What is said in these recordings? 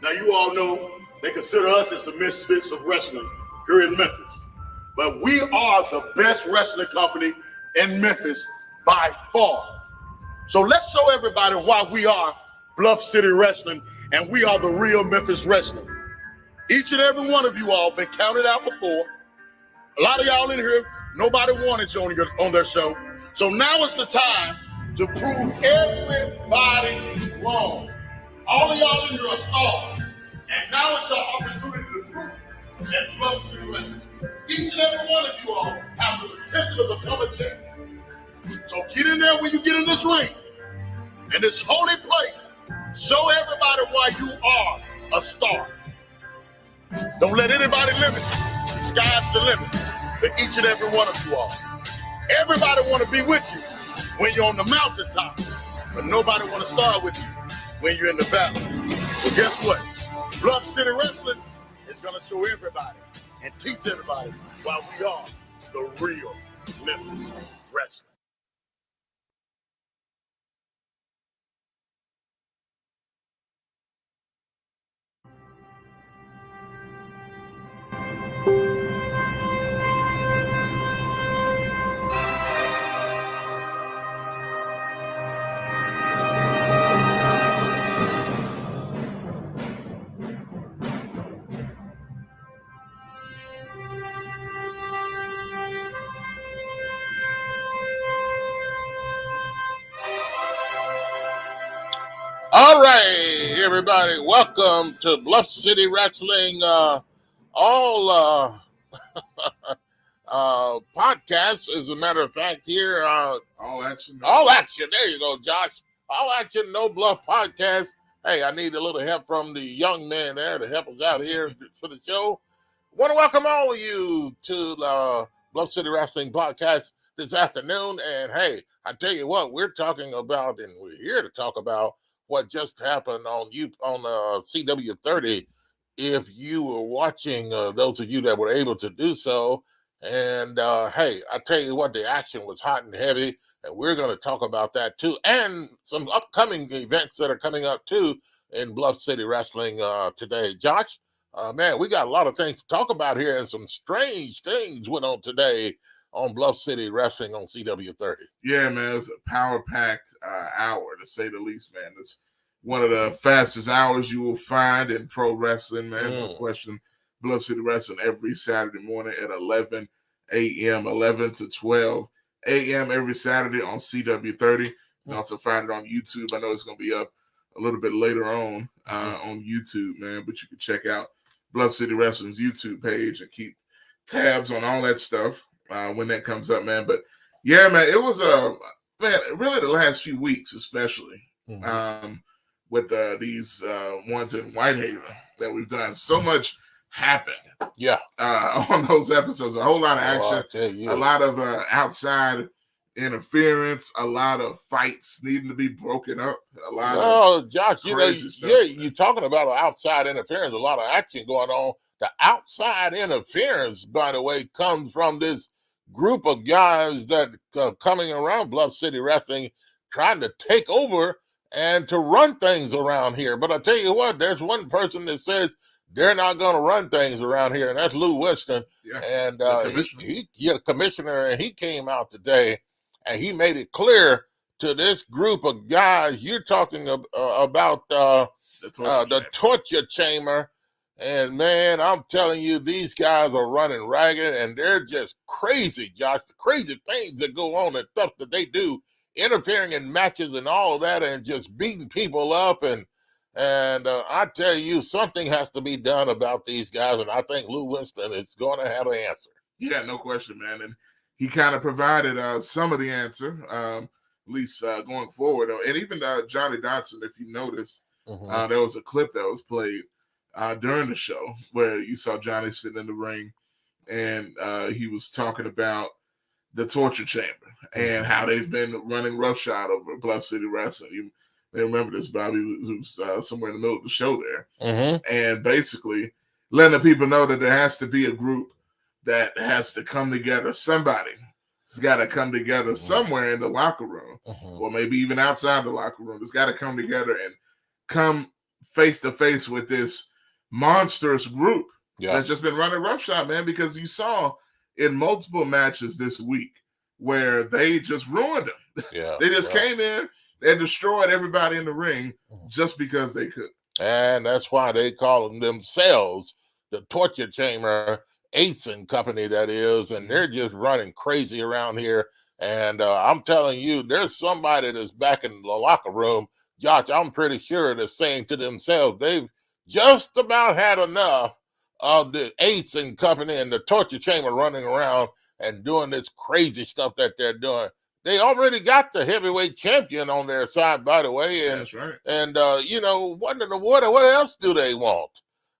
Now, you all know they consider us as the misfits of wrestling here in Memphis. But we are the best wrestling company in Memphis by far. So let's show everybody why we are Bluff City Wrestling and we are the real Memphis Wrestling. Each and every one of you all been counted out before. A lot of y'all in here, nobody wanted you on their show. So now it's the time to prove everybody wrong. All of y'all in here are stars. And now it's your opportunity to prove that Bluff City Wrestling. Each and every one of you all have the potential to become a champion. So get in there when you get in this ring, in this holy place. Show everybody why you are a star. Don't let anybody limit you. The sky's the limit for each and every one of you all. Everybody want to be with you when you're on the mountaintop, but nobody want to start with you when you're in the valley. Well, guess what? Bluff City Wrestling is going to show everybody and teach everybody why we are the real Memphis Wrestling. All right, everybody, welcome to Bluff City Wrestling, podcast. As a matter of fact, here, All action. There you go, Josh. All action, no bluff podcast. Hey, I need a little help from the young man there to help us out here for the show. Want to welcome all of you to the Bluff City Wrestling podcast this afternoon. And hey, I tell you what, we're talking about, and we're here to talk about what just happened on CW30. If you were watching, those of you that were able to do so, and hey, I tell you what, the action was hot and heavy, and we're going to talk about that too, and some upcoming events that are coming up too in Bluff City Wrestling today. Josh, man, we got a lot of things to talk about here, and some strange things went on today on Bluff City Wrestling on CW30. Yeah, man, it's a power-packed hour, to say the least, man. It's one of the fastest hours you will find in pro wrestling, man. No question. Bluff City Wrestling every Saturday morning at 11 a.m., 11 to 12 a.m. every Saturday on CW30. You can also find it on YouTube. I know it's going to be up a little bit later on YouTube, man, but you can check out Bluff City Wrestling's YouTube page and keep tabs on all that stuff when that comes up, man. But yeah, man, it was really the last few weeks, especially with these ones in Whitehaven that we've done. So much happened. Yeah, on those episodes, a whole lot of action, a lot of outside interference, a lot of fights needing to be broken up, a lot of Josh, crazy stuff. Yeah, you're talking about outside interference, a lot of action going on. The outside interference, by the way, comes from this group of guys that coming around Bluff City Wrestling, trying to take over and to run things around here. But I tell you what, there's one person that says they're not going to run things around here, and that's Lou Winston. Yeah, and the commissioner, and he came out today, and he made it clear to this group of guys. You're talking about the torture chamber. And man, I'm telling you, these guys are running ragged, and they're just crazy, Josh. The crazy things that go on and stuff that they do, interfering in matches and all of that, and just beating people up. And I tell you, something has to be done about these guys, and I think Lou Winston is going to have an answer. Yeah, no question, man. And he kind of provided some of the answer, at least going forward. And even Johnny Dotson, if you notice, there was a clip that was played during the show where you saw Johnny sitting in the ring, and he was talking about the torture chamber and how they've been running roughshod over Bluff City Wrestling. You may remember this, Bobby, who's somewhere in the middle of the show there. And basically letting the people know that there has to be a group that has to come together. Somebody's got to come together somewhere in the locker room, or maybe even outside the locker room. It's got to come together and come face to face with this monstrous group Yeah. that's just been running roughshod, man, because you saw in multiple matches this week where they just ruined them. Yeah. They just came in and destroyed everybody in the ring just because they could. And that's why they call themselves the Torture Chamber, Ace and Company, that is, and they're just running crazy around here. And I'm telling you, there's somebody that's back in the locker room, Josh, I'm pretty sure they're saying to themselves, they've just about had enough of the Ace and Company and the Torture Chamber running around and doing this crazy stuff that they're doing. They already got the heavyweight champion on their side, by the way. And, that's right. And, what else do they want?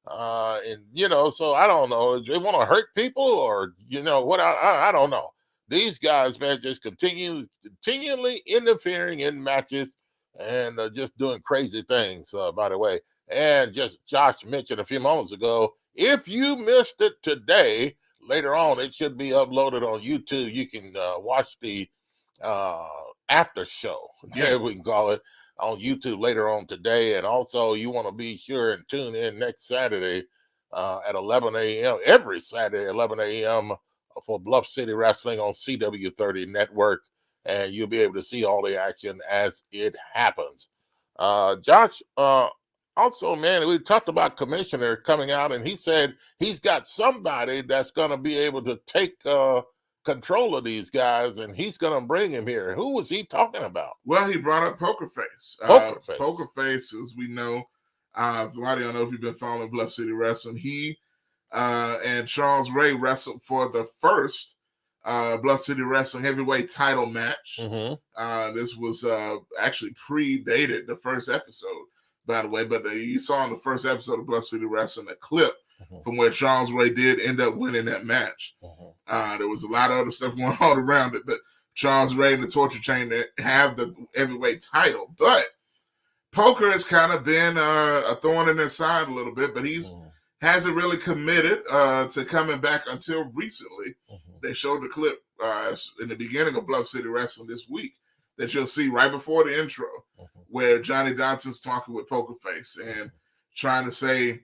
So I don't know. Do they want to hurt people or, what? I don't know. These guys, man, just continually interfering in matches and just doing crazy things, by the way. And just Josh mentioned a few moments ago, if you missed it today, later on, it should be uploaded on YouTube. You can watch the after show, we can call it, on YouTube later on today. And also, you want to be sure and tune in next Saturday at 11 a.m., every Saturday, 11 a.m. for Bluff City Wrestling on CW30 Network. And you'll be able to see all the action as it happens. Josh, also, man, we talked about Commissioner coming out, and he said he's got somebody that's going to be able to take control of these guys, and he's going to bring him here. Who was he talking about? Well, he brought up Poker Face. Poker Face, as we know, somebody don't know if you've been following Bluff City Wrestling. He and Charles Ray wrestled for the first Bluff City Wrestling heavyweight title match. This was actually predated the first episode, by the way, but you saw in the first episode of Bluff City Wrestling a clip from where Charles Ray did end up winning that match. There was a lot of other stuff going on around it, but Charles Ray and the Torture Chamber have the heavyweight title. But Poker has kind of been a thorn in their side a little bit, but he's hasn't really committed to coming back until recently. They showed the clip in the beginning of Bluff City Wrestling this week that you'll see right before the intro, where Johnny Donson's talking with Poker Face and trying to say,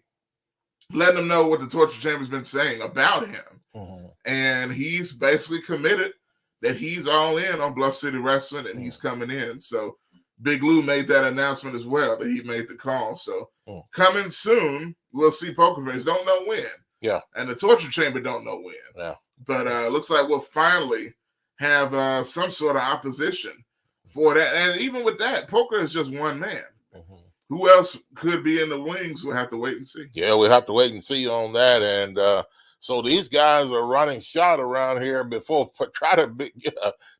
letting them know what the Torture Chamber's been saying about him. And he's basically committed that he's all in on Bluff City Wrestling and he's coming in. So Big Lou made that announcement as well, that he made the call. So coming soon, we'll see Poker Face. Don't know when. Yeah. And the Torture Chamber don't know when. Yeah. But looks like we'll finally have some sort of opposition for that. And even with that, Poker is just one man. Who else could be in the wings? We'll have to wait and see. Yeah, we'll have to wait and see on that. And so these guys are running shot around here before try to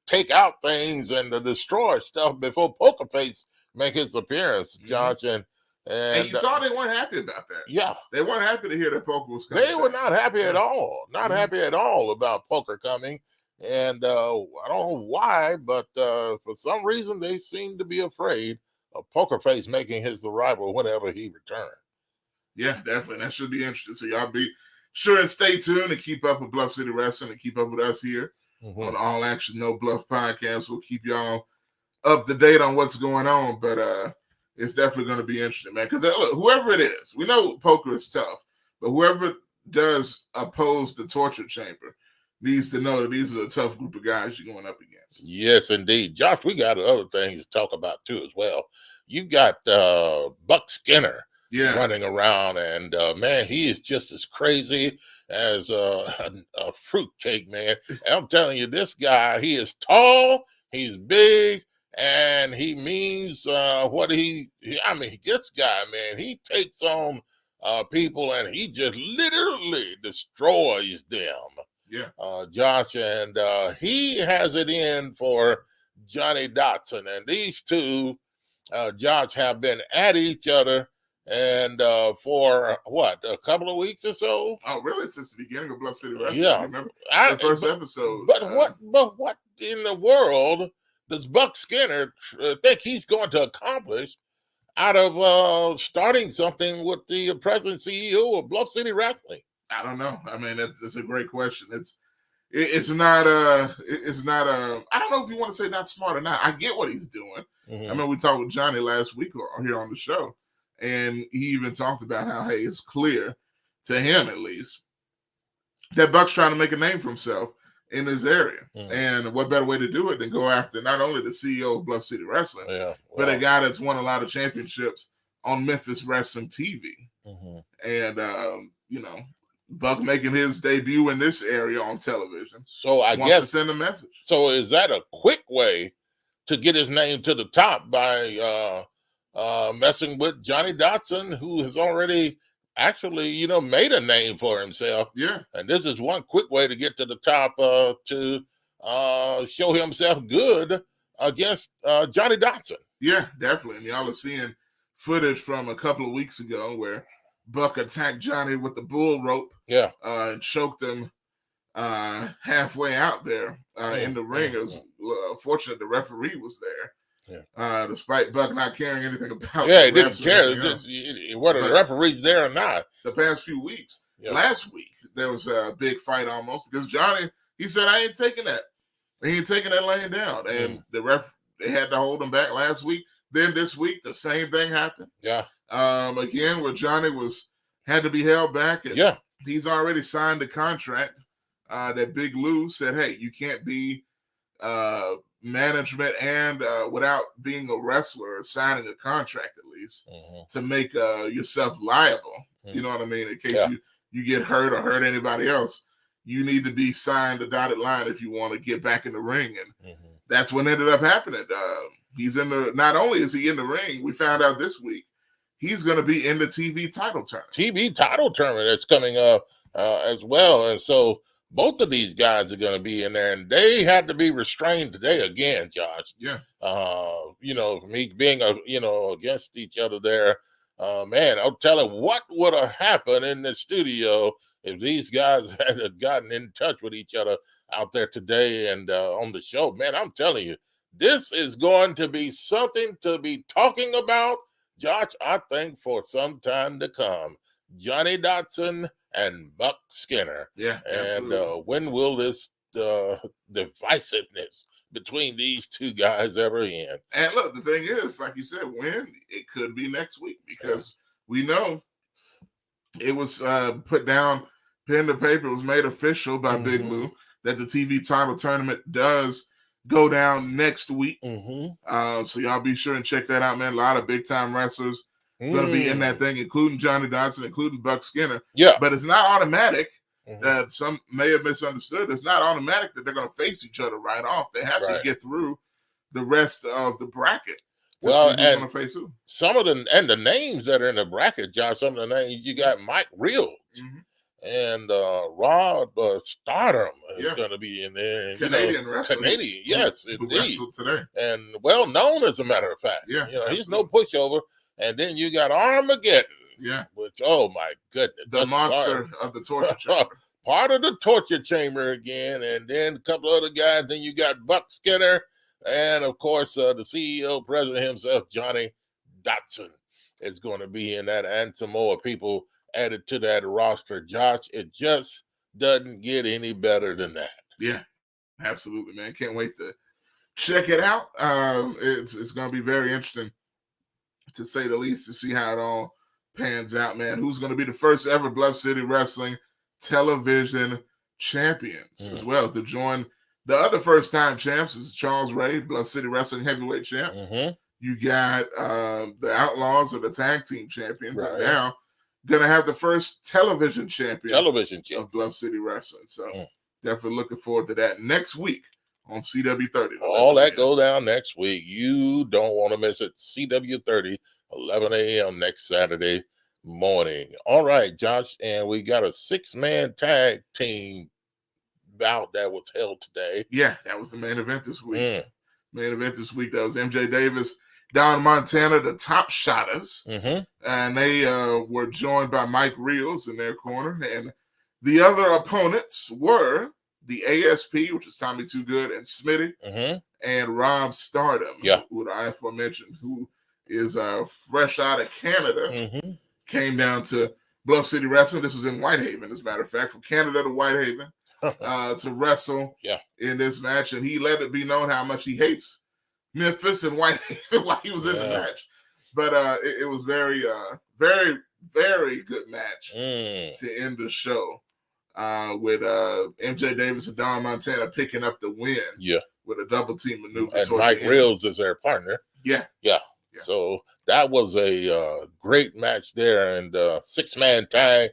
take out things and to destroy stuff before Poker Face make his appearance, Josh. And you saw they weren't happy about that. Yeah. They weren't happy to hear that Poker was coming. They were not happy at all. Not happy at all about Poker coming. And I don't know why, but for some reason they seem to be afraid of Poker Face making his arrival whenever he returns. Yeah, definitely. That should be interesting. So y'all be sure and stay tuned and keep up with Bluff City Wrestling and keep up with us here on All Action No Bluff podcast. We'll keep y'all up to date on what's going on, but it's definitely going to be interesting, man. Because look, whoever it is, we know Poker is tough, but whoever does oppose the Torture Chamber needs to know that these are a tough group of guys you're going up against. Yes, indeed. Josh, we got other things to talk about too as well. You got Buck Skinner running around, and man, he is just as crazy as a fruitcake, man. And I'm telling you, this guy, he is tall, he's big, and he means what this guy, man, he takes on people and he just literally destroys them. Yeah. Josh, and he has it in for Johnny Dotson. And these two, Josh, have been at each other and for what, a couple of weeks or so? Oh, really? Since the beginning of Bluff City Wrestling? Yeah. Remember the first episode. But what in the world does Buck Skinner think he's going to accomplish out of starting something with the president CEO of Bluff City Wrestling? I don't know. I mean, it's a great question. It's not I don't know if you want to say not smart or not. I get what he's doing. I mean, we talked with Johnny last week here on the show, And he even talked about how, hey, it's clear to him at least that Buck's trying to make a name for himself in this area. And what better way to do it than go after not only the CEO of Bluff City Wrestling, but a guy that's won a lot of championships on Memphis Wrestling TV. And, Buck making his debut in this area on television. So I wants guess to send a message. So is that a quick way to get his name to the top by messing with Johnny Dotson, who has already actually, made a name for himself? Yeah. And this is one quick way to get to the top to show himself good against Johnny Dotson. Yeah, definitely. And y'all are seeing footage from a couple of weeks ago where Buck attacked Johnny with the bull rope. Yeah. And choked him halfway out there in the ring. It was fortunate the referee was there. Yeah. Despite Buck not caring anything about he didn't care whether the referee's there or not. The past few weeks, last week, there was a big fight almost because Johnny, he said, I ain't taking that. He ain't taking that laying down. And the ref, they had to hold him back last week. Then this week, the same thing happened. Yeah. Again, where Johnny had to be held back. And he's already signed the contract that Big Lou said, hey, you can't be management and without being a wrestler or signing a contract at least to make yourself liable. You know what I mean? In case you get hurt or hurt anybody else, you need to be signed a dotted line if you want to get back in the ring. And that's what ended up happening. He's not only is he in the ring, we found out this week, he's going to be in the TV title tournament. TV title tournament that's coming up as well. And so both of these guys are going to be in there, and they had to be restrained today again, Josh. Yeah. From each being, against each other there. Man, I'm telling what would have happened in the studio if these guys had gotten in touch with each other out there today and on the show. Man, I'm telling you, this is going to be something to be talking about, Josh, I think, for some time to come. Johnny Dotson and Buck Skinner. Yeah, and when will this divisiveness between these two guys ever end? And look, the thing is, like you said, when it could be next week because we know it was put down, pen to paper, it was made official by Big Lou that the TV title tournament does go down next week. So y'all be sure and check that out, man. A lot of big time wrestlers going to be in that thing, including Johnny Dotson, including Buck Skinner. Yeah. But it's not automatic. That some may have misunderstood. It's not automatic that they're going to face each other right off. They have to get through the rest of the bracket. Well, and going to face who. Some of the names that are in the bracket, Josh, some of the names, you got Mike Reels and Rob Stardom is going to be in there. Canadian wrestler. Canadian, yes, indeed. Today. And well known, as a matter of fact. Yeah. He's no pushover. And then you got Armageddon. Yeah. Which, oh my goodness. The monster of the torture chamber. Part of the torture chamber again. And then a couple other guys. Then you got Buck Skinner. And of course, the CEO, president himself, Johnny Dotson, is going to be in that. And some more people added to that roster. Josh, it just doesn't get any better than that. Yeah, absolutely, man. Can't wait to check it out. It's going to be very interesting, to say the least, to see how it all pans out, man. Who's going to be the first ever Bluff City Wrestling television champions as well to join the other first-time champs is Charles Ray, Bluff City Wrestling heavyweight champ. You got the Outlaws, or the tag team champions, and now going to have the first television champion of Bluff City Wrestling. So definitely looking forward to that next week on CW30. All that go down next week. You don't want to miss it. CW30, 11 a.m. next Saturday morning. All right, Josh, and we got a 6-man tag team bout that was held today. Yeah, that was the main event this week. Main event this week, that was MJ Davis down in Montana, the Top Shotters. And they were joined by Mike Reels in their corner. And the other opponents were the ASP, which is Tommy Too Good and Smitty, and Rob Stardom, who I aforementioned, who is fresh out of Canada, came down to Bluff City Wrestling. This was in Whitehaven, as a matter of fact, from Canada to Whitehaven to wrestle in this match. And he let it be known how much he hates Memphis and Whitehaven while he was in the match. But it was very, very, very good match Mm. to end the show with MJ Davis and Don Montana picking up the win. Yeah. With a double team maneuver. And Mike Reels is their partner. Yeah. Yeah. So that was a great match there, and 6-man tag.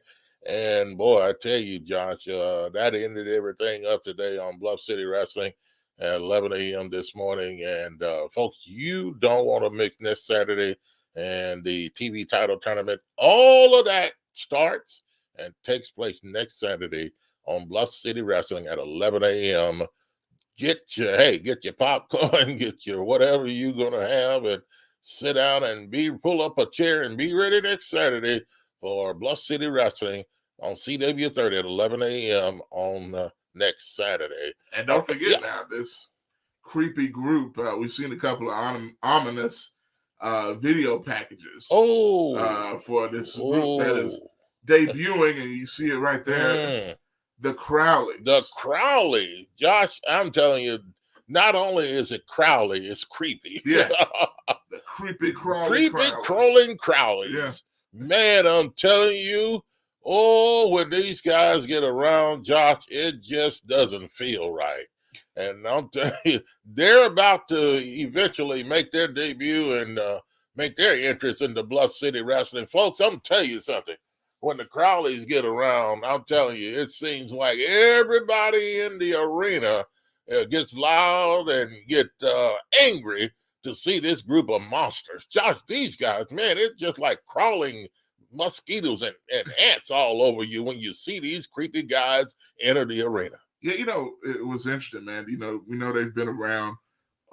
And boy, I tell you, Josh, that ended everything up today on Bluff City Wrestling at 11 a.m. this morning. And folks, you don't want to miss next Saturday and the TV title tournament. All of that starts and takes place next Saturday on Bluff City Wrestling at 11 a.m. Get your popcorn, get your whatever you're gonna have, and sit down and pull up a chair and be ready next Saturday for Bluff City Wrestling on CW30 at 11 a.m. on next Saturday. And don't forget now, this creepy group. We've seen a couple of ominous video packages. For this group that is debuting, and you see it right there. The Crowleys. The Crowley. Josh, I'm telling you, not only is it Crowley, it's creepy. Yeah. The creepy Crowley. Creepy crawling Crowleys. Yeah. Man, I'm telling you, when these guys get around, Josh, it just doesn't feel right. And I'm telling you, they're about to eventually make their debut and make their entrance into Bluff City Wrestling. Folks, I'm going to tell you something. When the Crowleys get around, I'm telling you, it seems like everybody in the arena gets loud and get angry to see this group of monsters. Josh, these guys, man, it's just like crawling mosquitoes and ants all over you when you see these creepy guys enter the arena. Yeah, it was interesting, man. We know they've been around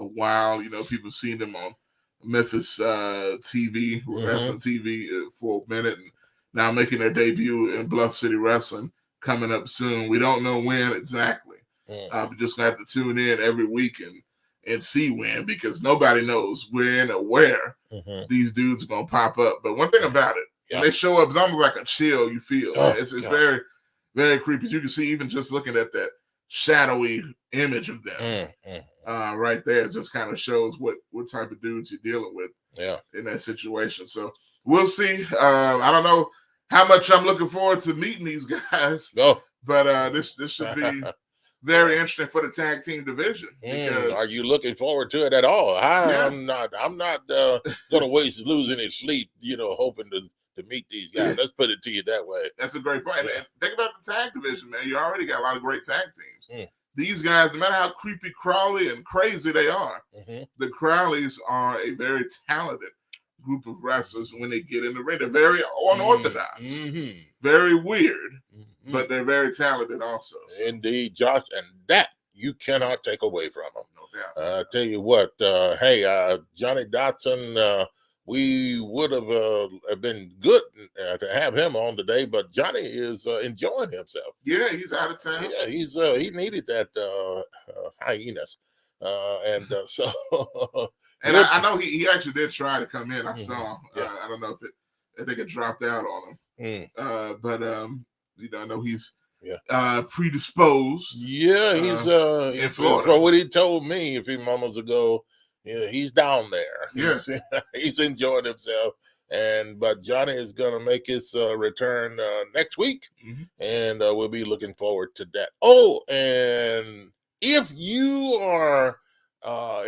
a while. People have seen them on Memphis TV, wrestling TV for a minute, and now making their debut in Bluff City Wrestling coming up soon. We don't know when exactly. We're just going to have to tune in every week and see when, because nobody knows when or where these dudes are going to pop up. But one thing about it, when they show up, it's almost like a chill you feel. It's very, very creepy. As you can see, even just looking at that shadowy image of them right there, it just kind of shows what type of dudes you're dealing with in that situation. So we'll see. I don't know how much I'm looking forward to meeting these guys. But this should be very interesting for the tag team division. Because, are you looking forward to it at all? I'm not going to lose any sleep, hoping to meet these guys. Let's put it to you that way. That's a great point. And think about the tag division, man. You already got a lot of great tag teams. These guys, no matter how creepy, crawly, and crazy they are, the Crowleys are a very talented group of wrestlers. When they get in the ring, they're very unorthodox, very weird, but they're very talented also. So. Indeed, Josh, and that you cannot take away from them. No doubt. I tell you what, Johnny Dotson, we would have been good to have him on today, but Johnny is enjoying himself. Yeah, he's out of town. Yeah, he needed that hyenas, so. And I know he actually did try to come in. I saw. I don't know if they could dropped out on him. But I know he's predisposed. Yeah, he's in Florida. For what he told me a few moments ago, he's down there. Yeah, he's enjoying himself. But Johnny is going to make his return next week, and we'll be looking forward to that. Oh, and if you are.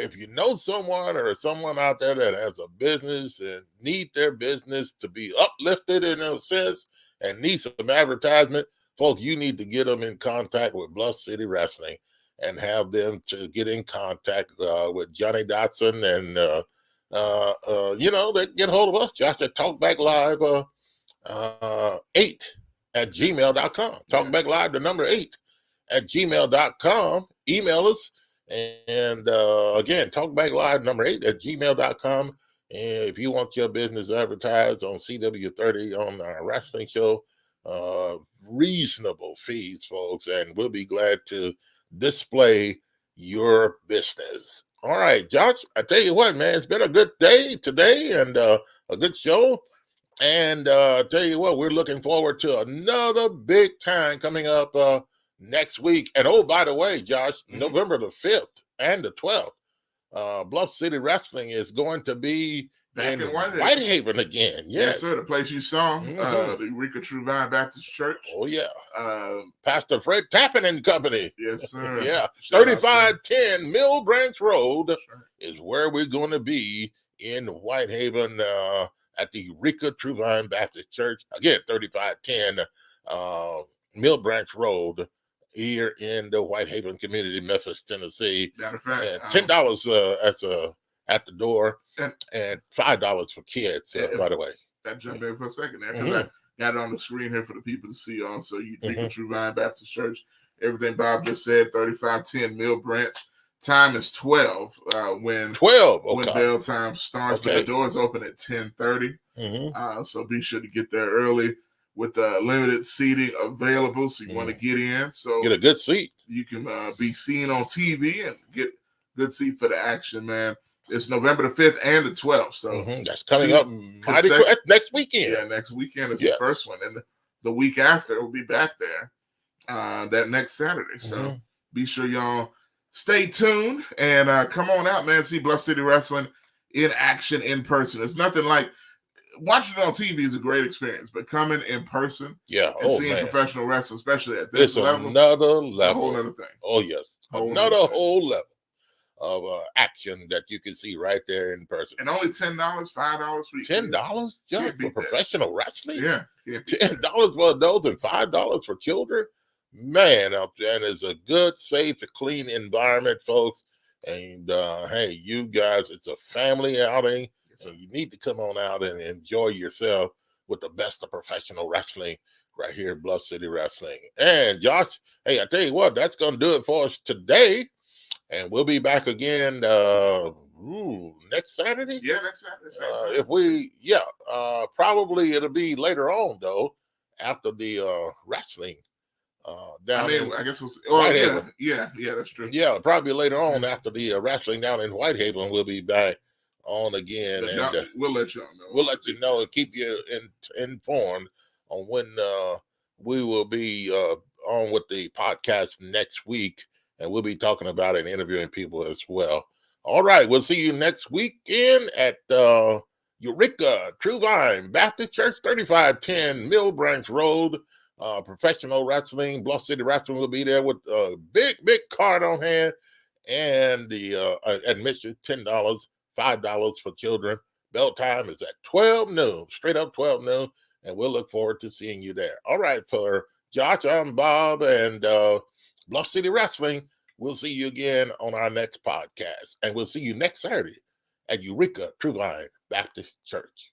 If you know someone or someone out there that has a business and need their business to be uplifted in a sense and need some advertisement, folks, you need to get them in contact with Bluff City Wrestling and have them to get in contact with Johnny Dotson. And, they get hold of us, Josh, at Talkback Live 8 at gmail.com. Talkback Live, the number 8 at gmail.com. Email us. And again, Talkback Live number 8 at gmail.com. And if you want your business advertised on CW30 on our wrestling show, reasonable fees, folks, and we'll be glad to display your business. All right, Josh, I tell you what, man, it's been a good day today and a good show. And I tell you what, we're looking forward to another big time coming up next week. And by the way, Josh, November the 5th and the 12th, Bluff City Wrestling is going to be Back in Whitehaven again. Yes, sir. The place you saw, Mhm. the Eureka True Vine Baptist Church. Oh, yeah. Uh, Pastor Fred Tappan and Company. yes, sir. Yeah. Shout out to him. 3510 Mill Branch Road That's right. is where we're going to be in Whitehaven at the Eureka True Vine Baptist Church. Again, 3510 Mill Branch Road here in the Whitehaven community, Memphis, Tennessee. Matter of fact, And $10 at the door and $5 for kids, by the way. That jump in for a second there because I got it on the screen here for the people to see on. So Eureka True Vine Baptist Church, everything Bob just said, 3510 Mill Branch. Time is 12 when bell time starts, but the doors open at 10:30. So be sure to get there early with limited seating available. So you want to get in. So get a good seat. You can be seen on TV and get good seat for the action, man. It's November the 5th and the 12th. So that's coming up next weekend. Yeah, next weekend is the first one. And the week after, we'll be back there that next Saturday. So be sure y'all stay tuned and come on out, man. See Bluff City Wrestling in action in person. It's nothing like watching it on TV is a great experience, but coming in person and seeing professional wrestling, especially at this level, it's a whole other thing. Oh, yes. Another whole level of action that you can see right there in person. And only $10, $5 for you. $10 just for professional wrestling? Yeah. $10 for adults and $5 for children? Man, up there is a good, safe, clean environment, folks. And hey, you guys, it's a family outing. So you need to come on out and enjoy yourself with the best of professional wrestling right here at Bluff City Wrestling. And Josh, hey, I tell you what, that's going to do it for us today. And we'll be back again next Saturday. Yeah, next Saturday. Probably it'll be later on, though, after the wrestling. I guess Whitehaven. Yeah, that's true. Yeah, probably later on after the wrestling down in Whitehaven, we'll be back on again. And we'll let y'all know. We'll let you know and keep you informed on when we will be on with the podcast next week. And we'll be talking about it and interviewing people as well. All right, we'll see you next weekend at Eureka True Vine Baptist Church, 3510 Mill Branch Road. Professional wrestling, Bluff City Wrestling will be there with a big card on hand. And the admission, $10, $5 for children. Bell time is at 12 noon, straight up 12 noon. And we'll look forward to seeing you there. All right, for Josh, I'm Bob, and Bluff City Wrestling. We'll see you again on our next podcast. And we'll see you next Saturday at Eureka True Vine Baptist Church.